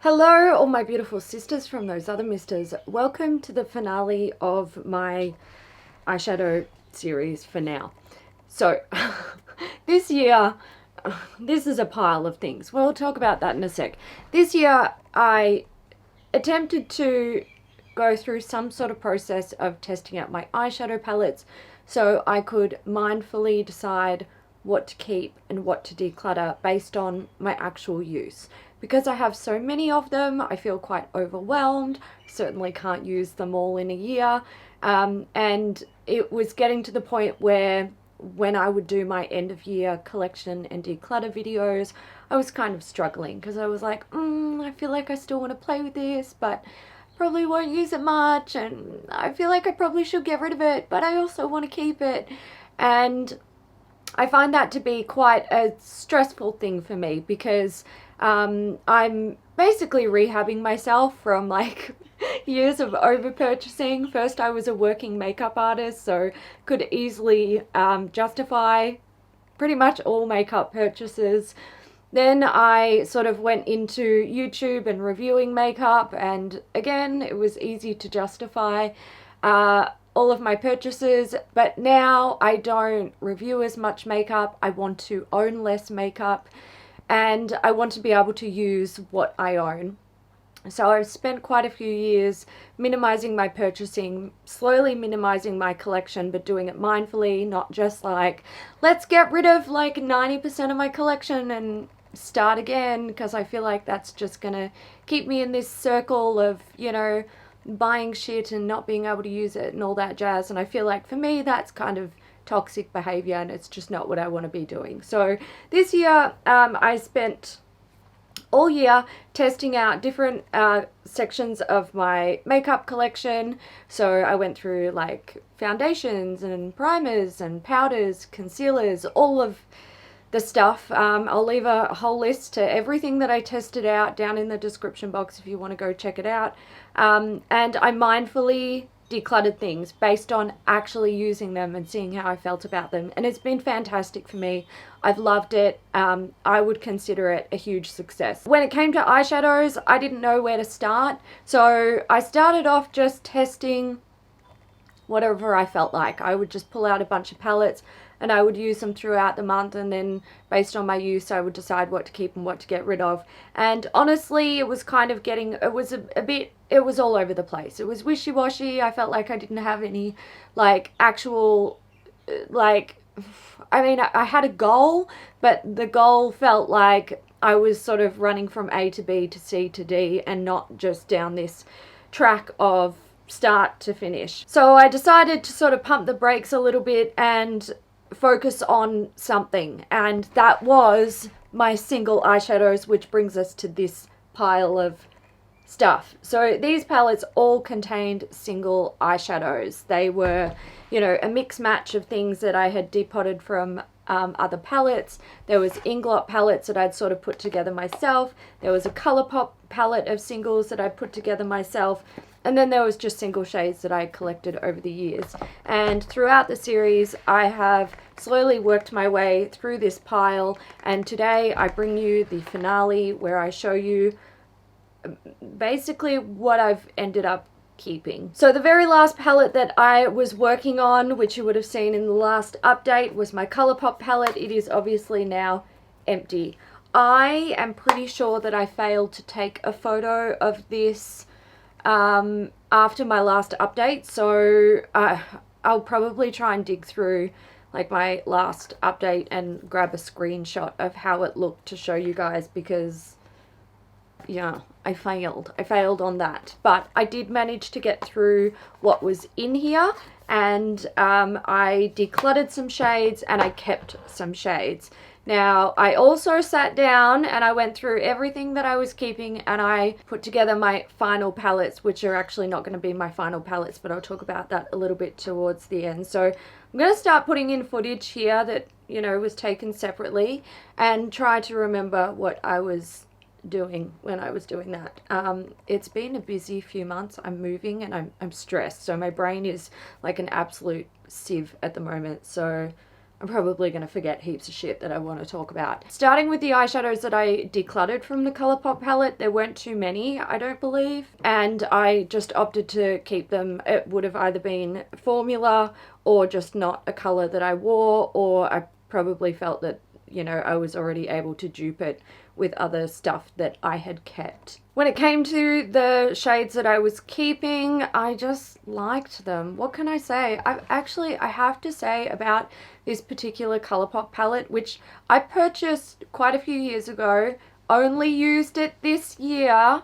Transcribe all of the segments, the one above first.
Hello, all my beautiful sisters from those other misters. Welcome to the finale of my eyeshadow series for now. So, this year, this is a pile of things. We'll talk about that in a sec. This year, I attempted to go through some sort of process of testing out my eyeshadow palettes so I could mindfully decide what to keep and what to declutter based on my actual use. Because I have so many of them, I feel quite overwhelmed. Certainly can't use them all in a year. And it was getting to the point where when I would do my end of year collection and declutter videos, I was kind of struggling because I was like, I feel like I still want to play with this, but probably won't use it much, and I feel like I probably should get rid of it, but I also want to keep it. And I find that to be quite a stressful thing for me because I'm basically rehabbing myself from like years of over purchasing. First, I was a working makeup artist, so could easily justify pretty much all makeup purchases. Then I sort of went into YouTube and reviewing makeup, and again, it was easy to justify all of my purchases. But now I don't review as much makeup. I want to own less makeup, and I want to be able to use what I own. So I've spent quite a few years minimizing my purchasing, slowly minimizing my collection, but doing it mindfully, not just like, let's get rid of like 90% of my collection and start again, because I feel like that's just gonna keep me in this circle of, buying shit and not being able to use it and all that jazz. And I feel like for me, that's kind of toxic behavior, and it's just not what I want to be doing. So this year, I spent all year testing out different sections of my makeup collection. So I went through like foundations and primers and powders, concealers, all of the stuff. I'll leave a whole list to everything that I tested out down in the description box if you want to go check it out. And I mindfully decluttered things based on actually using them and seeing how I felt about them. And it's been fantastic for me. I've loved it. I would consider it a huge success. When it came to eyeshadows, I didn't know where to start. So I started off just testing whatever I felt like. I would just pull out a bunch of palettes and I would use them throughout the month, and then based on my use I would decide what to keep and what to get rid of. And honestly, it was kind of it was all over the place. It was wishy-washy. I felt like I didn't have any actual I had a goal, but the goal felt like I was sort of running from A to B to C to D and not just down this track of start to finish. So I decided to sort of pump the brakes a little bit and focus on something, and that was my single eyeshadows, which brings us to this pile of stuff. So these palettes all contained single eyeshadows. They were, a mix match of things that I had depotted from other palettes. There was Inglot palettes that I'd sort of put together myself. There was a ColourPop palette of singles that I put together myself. And then there was just single shades that I collected over the years. And throughout the series, I have slowly worked my way through this pile. And today I bring you the finale where I show you basically what I've ended up keeping. So the very last palette that I was working on, which you would have seen in the last update, was my ColourPop palette. It is obviously now empty. I am pretty sure that I failed to take a photo of this after my last update, so I'll probably try and dig through like my last update and grab a screenshot of how it looked to show you guys, because yeah, I failed on that. But I did manage to get through what was in here, and I decluttered some shades and I kept some shades. Now, I also sat down and I went through everything that I was keeping, and I put together my final palettes, which are actually not going to be my final palettes, but I'll talk about that a little bit towards the end. So I'm going to start putting in footage here that, was taken separately, and try to remember what I was doing when I was doing that. It's been a busy few months. I'm moving and I'm stressed, so my brain is like an absolute sieve at the moment. So I'm probably going to forget heaps of shit that I want to talk about. Starting with the eyeshadows that I decluttered from the Colourpop palette, there weren't too many, I don't believe, and I just opted to keep them. It would have either been formula or just not a colour that I wore, or I probably felt that, you know, I was already able to dupe it with other stuff that I had kept. When it came to the shades that I was keeping, I just liked them. What can I say? I have to say about this particular Colourpop palette, which I purchased quite a few years ago, only used it this year.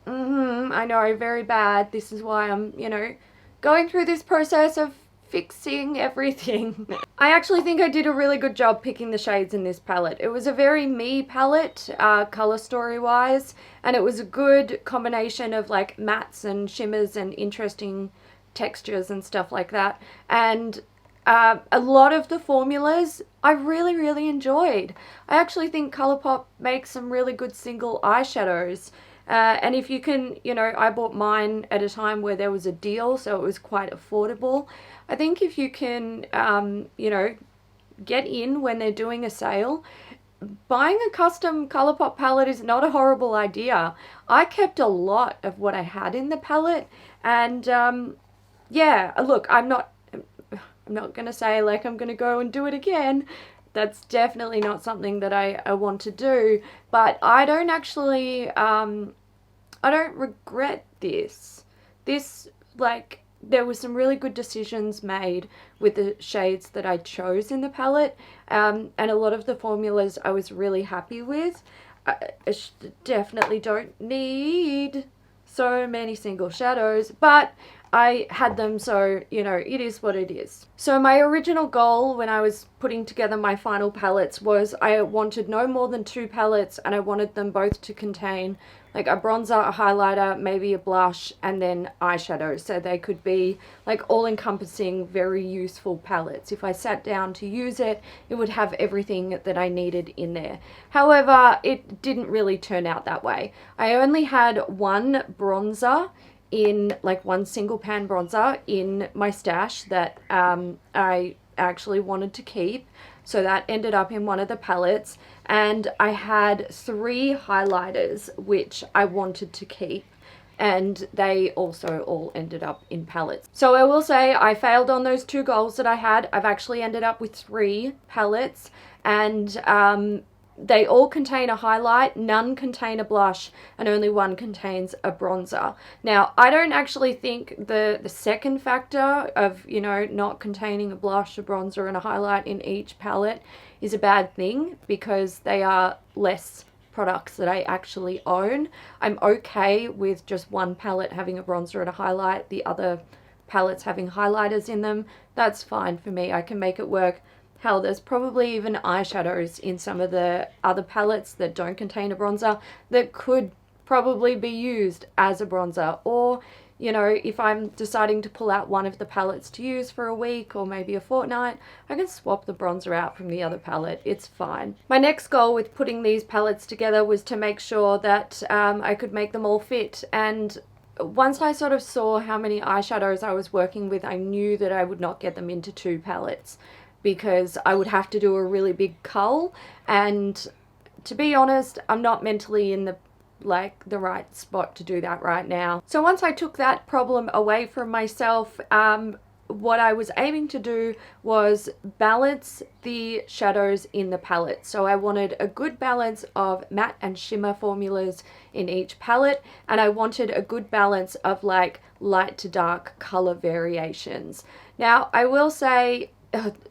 I know, very bad. This is why I'm, you know, going through this process of fixing everything. I actually think I did a really good job picking the shades in this palette. It was a very me palette, color story wise, and it was a good combination of like mattes and shimmers and interesting textures and stuff like that. And a lot of the formulas I really enjoyed. I actually think Colourpop makes some really good single eyeshadows. And if you can, you know, I bought mine at a time where there was a deal, so it was quite affordable. I think if you can, you know, get in when they're doing a sale, buying a custom Colourpop palette is not a horrible idea. I kept a lot of what I had in the palette, and yeah, look, I'm not going to say like I'm going to go and do it again. That's definitely not something that I want to do, but I don't actually, I don't regret this. This, like, there were some really good decisions made with the shades that I chose in the palette, and a lot of the formulas I was really happy with. I definitely don't need so many single shadows, but I had them, so, you know, it is what it is. So my original goal when I was putting together my final palettes was I wanted no more than 2 palettes, and I wanted them both to contain like a bronzer, a highlighter, maybe a blush, and then eyeshadow, so they could be like all-encompassing, very useful palettes. If I sat down to use it, it would have everything that I needed in there. However, it didn't really turn out that way. I only had one bronzer in, like one single pan bronzer in my stash that I actually wanted to keep. So that ended up in one of the palettes, and I had 3 highlighters which I wanted to keep, and they also all ended up in palettes. So I will say I failed on those 2 goals that I had. I've actually ended up with 3 palettes, and they all contain a highlight, none contain a blush, and only one contains a bronzer. Now, I don't actually think the second factor of, you know, not containing a blush, a bronzer, and a highlight in each palette is a bad thing, because they are less products that I actually own. I'm okay with just one palette having a bronzer and a highlight, the other palettes having highlighters in them. That's fine for me. I can make it work. Hell, there's probably even eyeshadows in some of the other palettes that don't contain a bronzer that could probably be used as a bronzer. Or, you know, if I'm deciding to pull out one of the palettes to use for a week or maybe a fortnight, I can swap the bronzer out from the other palette. It's fine. My next goal with putting these palettes together was to make sure that I could make them all fit. And once I sort of saw how many eyeshadows I was working with, I knew that I would not get them into 2 palettes, because I would have to do a really big cull, and to be honest, I'm not mentally in the right spot to do that right now. So once I took that problem away from myself, what I was aiming to do was balance the shadows in the palette. So I wanted a good balance of matte and shimmer formulas in each palette, and I wanted a good balance of like light to dark color variations. Now, I will say,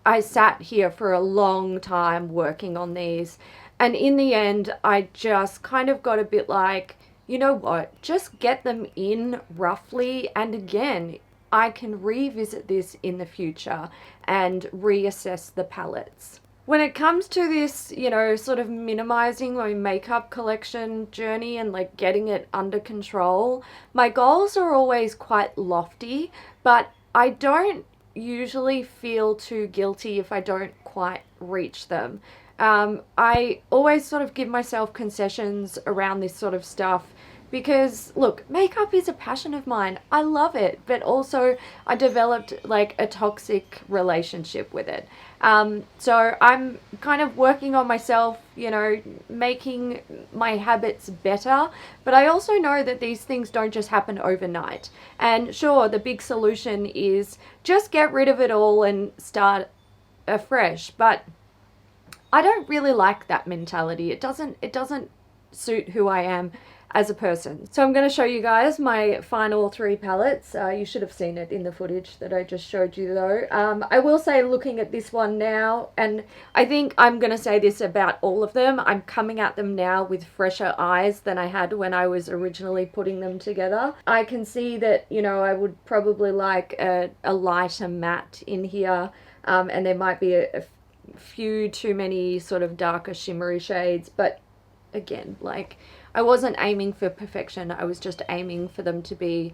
I sat here for a long time working on these, and in the end I just kind of got a bit like, you know what, just get them in roughly, and again, I can revisit this in the future and reassess the palettes. When it comes to this, you know, sort of minimizing my makeup collection journey and like getting it under control, my goals are always quite lofty, but I don't usually feel too guilty if I don't quite reach them. I always sort of give myself concessions around this sort of stuff because look, makeup is a passion of mine. I love it, but also I developed like a toxic relationship with it. So I'm kind of working on myself, you know, making my habits better. But I also know that these things don't just happen overnight. And sure, the big solution is just get rid of it all and start afresh. But I don't really like that mentality. It doesn't suit who I am as a person. So I'm going to show you guys my final 3 palettes. You should have seen it in the footage that I just showed you though. I will say, looking at this one now, and I think I'm going to say this about all of them, I'm coming at them now with fresher eyes than I had when I was originally putting them together. I can see that, you know, I would probably like a lighter matte in here, and there might be a few too many sort of darker shimmery shades, but again, like, I wasn't aiming for perfection. I was just aiming for them to be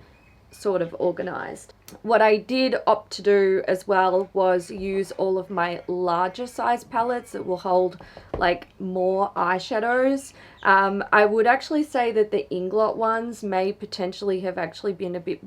sort of organized. What I did opt to do as well was use all of my larger size palettes that will hold like more eyeshadows. I would actually say that the Inglot ones may potentially have actually been a bit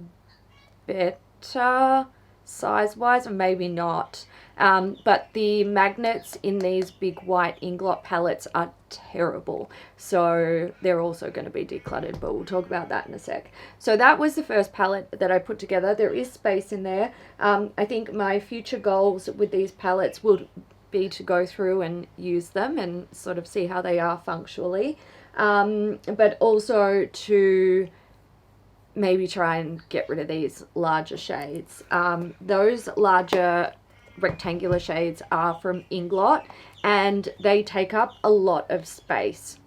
better size-wise, or maybe not. But the magnets in these big white Inglot palettes are terrible, so they're also going to be decluttered, but we'll talk about that in a sec. So that was the first palette that I put together. There is space in there. I think my future goals with these palettes would be to go through and use them and sort of see how they are functionally, but also to maybe try and get rid of these larger shades. Those larger rectangular shades are from Inglot, and they take up a lot of space.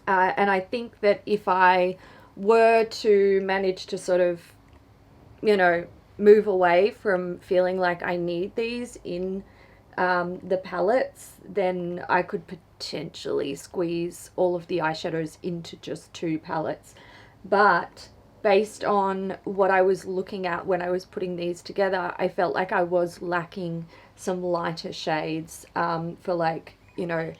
And I think that if I were to manage to sort of, you know, move away from feeling like I need these in the palettes, then I could potentially squeeze all of the eyeshadows into just 2 palettes. But based on what I was looking at when I was putting these together, I felt like I was lacking some lighter shades for, like, you know,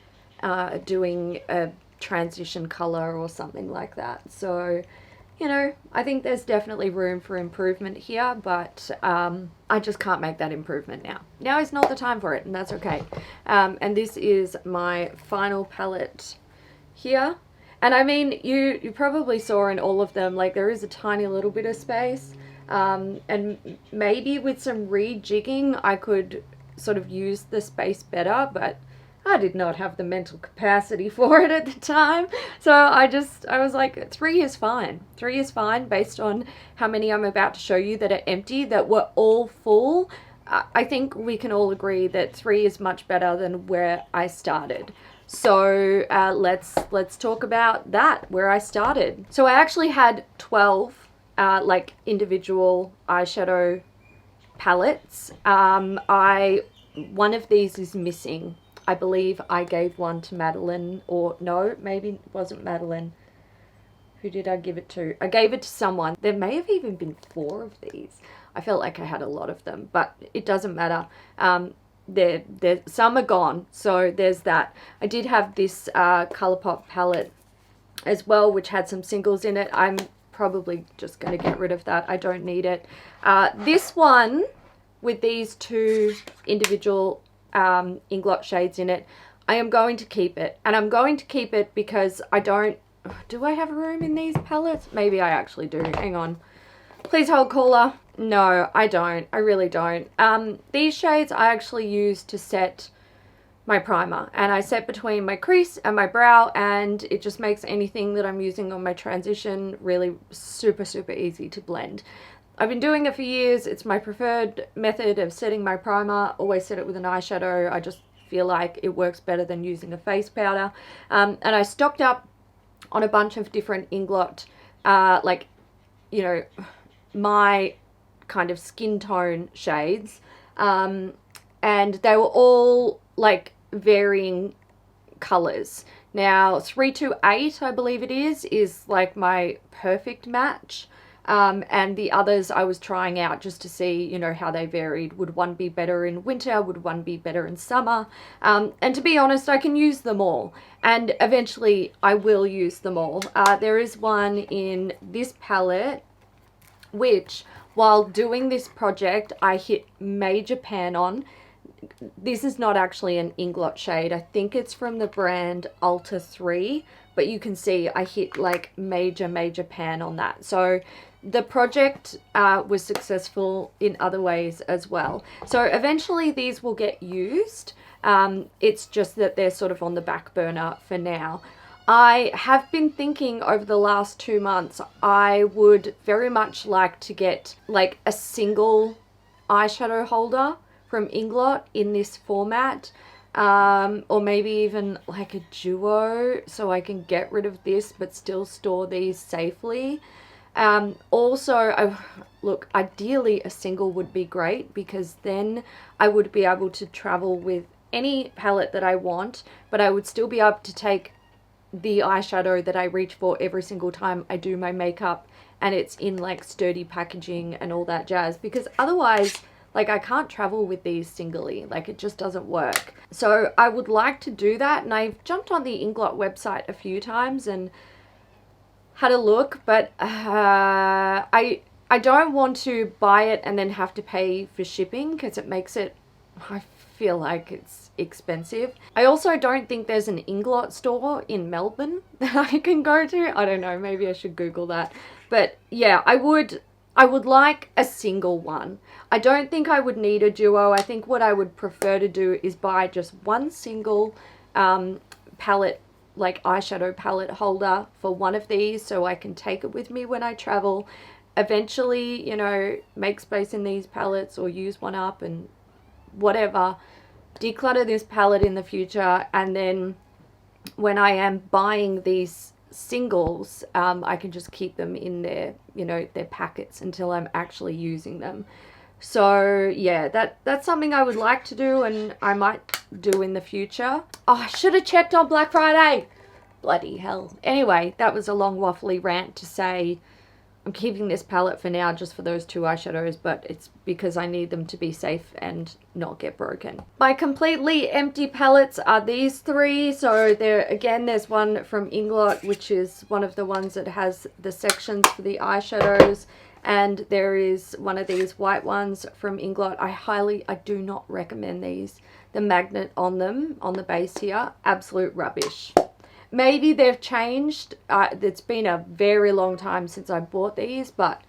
doing a transition color or something like that. So, you know, I think there's definitely room for improvement here, but I just can't make that improvement now. Now is not the time for it, and that's okay. And this is my final palette here. And I mean, you probably saw in all of them, like, there is a tiny little bit of space. And maybe with some rejigging, I could sort of use the space better, but I did not have the mental capacity for it at the time. So I was like, 3 is fine. 3 is fine based on how many I'm about to show you that are empty, that were all full. I think we can all agree that 3 is much better than where I started. So let's talk about that, where I started. So I actually had 12 like individual eyeshadow palettes. One of these is missing. I believe I gave one to Madeline, or no, maybe it wasn't Madeline. Who did I give it to? I gave it to someone. There may have even been 4 of these. I felt like I had a lot of them, but it doesn't matter. Some are gone, so there's that. I did have this Colourpop palette as well, which had some singles in it. I'm probably just going to get rid of that. I don't need it. This one with these 2 individual Inglot shades in it, I am going to keep it. And I'm going to keep it because do I have room in these palettes? Maybe I actually do. Hang on. Please hold caller. No, I don't. I really don't. These shades I actually use to set my primer, and I set between my crease and my brow, and it just makes anything that I'm using on my transition really super, super easy to blend. I've been doing it for years. It's my preferred method of setting my primer. Always set it with an eyeshadow. I just feel like it works better than using a face powder. And I stocked up on a bunch of different Inglot, like, you know, my kind of skin tone shades. And they were all like varying colors. Now 328, I believe it is like my perfect match. and the others I was trying out just to see, you know, how they varied. Would one be better in winter? Would one be better in summer? And to be honest, I can use them all, and eventually I will use them all. There is one in this palette which, while doing this project, I hit major pan on. This is not actually an inglot shade. I think it's from the brand Ulta 3, but you can see I hit like major pan on that. So the project was successful in other ways as well. So eventually these will get used. It's just that they're sort of on the back burner for now. I have been thinking over the last 2 months, I would very much like to get like a single eyeshadow holder from Inglot in this format, or maybe even like a duo, so I can get rid of this but still store these safely. Also, look, ideally a single would be great, because then I would be able to travel with any palette that I want, but I would still be able to take the eyeshadow that I reach for every single time I do my makeup, and it's in like sturdy packaging and all that jazz, because otherwise, like, I can't travel with these singly, like it just doesn't work. So I would like to do that, and I've jumped on the Inglot website a few times and had a look, but I don't want to buy it and then have to pay for shipping, because it makes it, I feel like it's expensive. I also don't think there's an Inglot store in Melbourne that I can go to. I don't know, maybe I should Google that. But yeah, I would like a single one. I don't think I would need a duo. I think what I would prefer to do is buy just one single palette, like eyeshadow palette holder for one of these, so I can take it with me when I travel. Eventually, you know, make space in these palettes or use one up and whatever. Declutter this palette in the future, and then when I am buying these singles, I can just keep them in their, you know, their packets until I'm actually using them. So yeah, that's something I would like to do, and I might do in the future. Oh, I should have checked on Black Friday. Bloody hell. Anyway, that was a long waffly rant to say I'm keeping this palette for now just for those 2 eyeshadows, but it's because I need them to be safe and not get broken. My completely empty palettes are these 3. So there, again, there's one from Inglot, which is one of the ones that has the sections for the eyeshadows. And there is one of these white ones from Inglot. I do not recommend these. The magnet on them, on the base here, absolute rubbish. Maybe they've changed. It's been a very long time since I bought these, but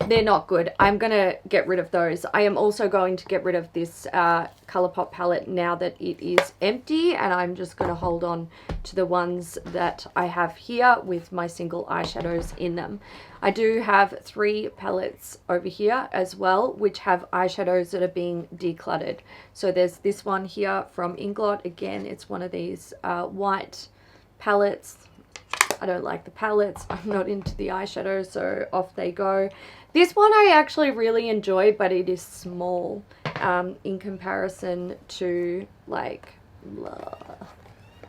they're not good. I'm going to get rid of those. I am also going to get rid of this Colourpop palette now that it is empty, and I'm just going to hold on to the ones that I have here with my single eyeshadows in them. I do have 3 palettes over here as well, which have eyeshadows that are being decluttered. So there's this one here from Inglot. Again, it's one of these white palettes. I don't like the palettes. I'm not into the eyeshadows, so off they go. This one I actually really enjoy, but it is small in comparison to, like,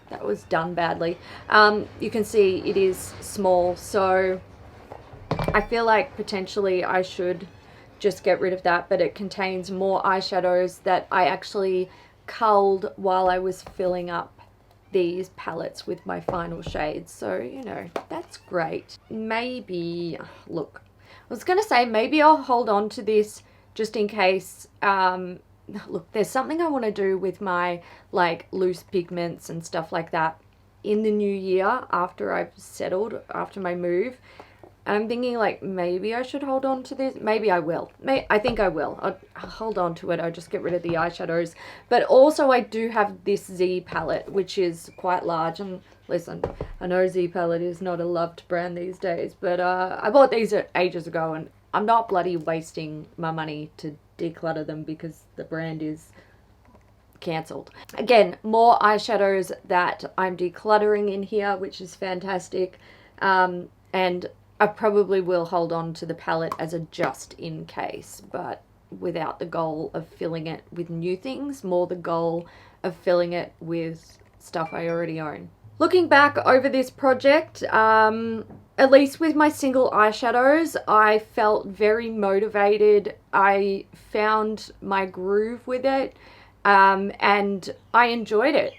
that was done badly. You can see it is small, so I feel like potentially I should just get rid of that, but it contains more eyeshadows that I actually culled while I was filling up these palettes with my final shades. So, you know, that's great. Maybe, look, I was gonna say maybe I'll hold on to this just in case. Look, there's something I want to do with my like loose pigments and stuff like that in the new year after I've settled after my move. And I'm thinking, like, maybe I should hold on to this. Maybe I will. I think I will. I'll hold on to it. I'll just get rid of the eyeshadows. But also I do have this Z palette, which is quite large. And listen, I know Z palette is not a loved brand these days, but I bought these ages ago, and I'm not bloody wasting my money to declutter them because the brand is cancelled. Again, more eyeshadows that I'm decluttering in here, which is fantastic. And I probably will hold on to the palette as a just in case, but without the goal of filling it with new things, more the goal of filling it with stuff I already own. Looking back over this project, at least with my single eyeshadows, I felt very motivated. I found my groove with it, and I enjoyed it.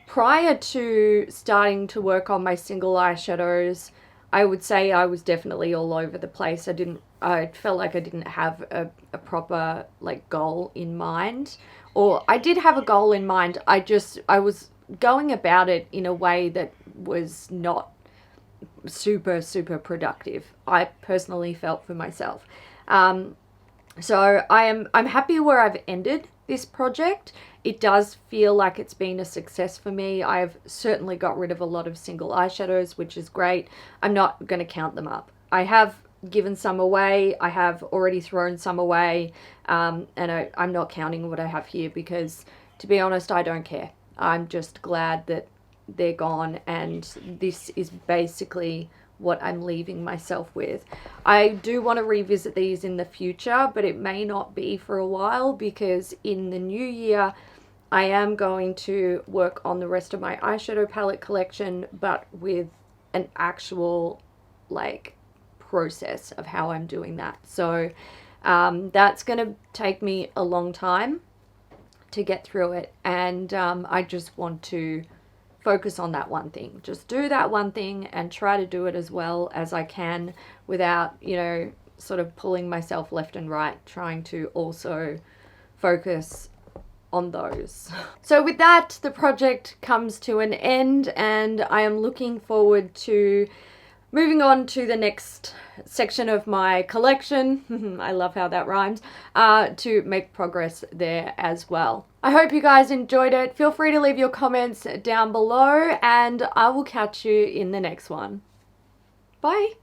Prior to starting to work on my single eyeshadows, I would say I was definitely all over the place. I felt like I didn't have a proper like goal in mind. Or I did have a goal in mind. I was going about it in a way that was not super productive. I personally felt for myself. So I'm happy where I've ended this project. It does feel like it's been a success for me. I've certainly got rid of a lot of single eyeshadows, which is great. I'm not going to count them up. I have given some away. I have already thrown some away, and I'm not counting what I have here because, to be honest, I don't care. I'm just glad that they're gone, and this is basically what I'm leaving myself with. I do want to revisit these in the future, but it may not be for a while because in the new year I am going to work on the rest of my eyeshadow palette collection, but with an actual like process of how I'm doing that. So that's going to take me a long time to get through it, and I just want to focus on that one thing. Just do that one thing and try to do it as well as I can without, you know, sort of pulling myself left and right, trying to also focus on those. So with that, the project comes to an end, and I am looking forward to moving on to the next section of my collection. I love how that rhymes. To make progress there as well. I hope you guys enjoyed it. Feel free to leave your comments down below, and I will catch you in the next one. Bye.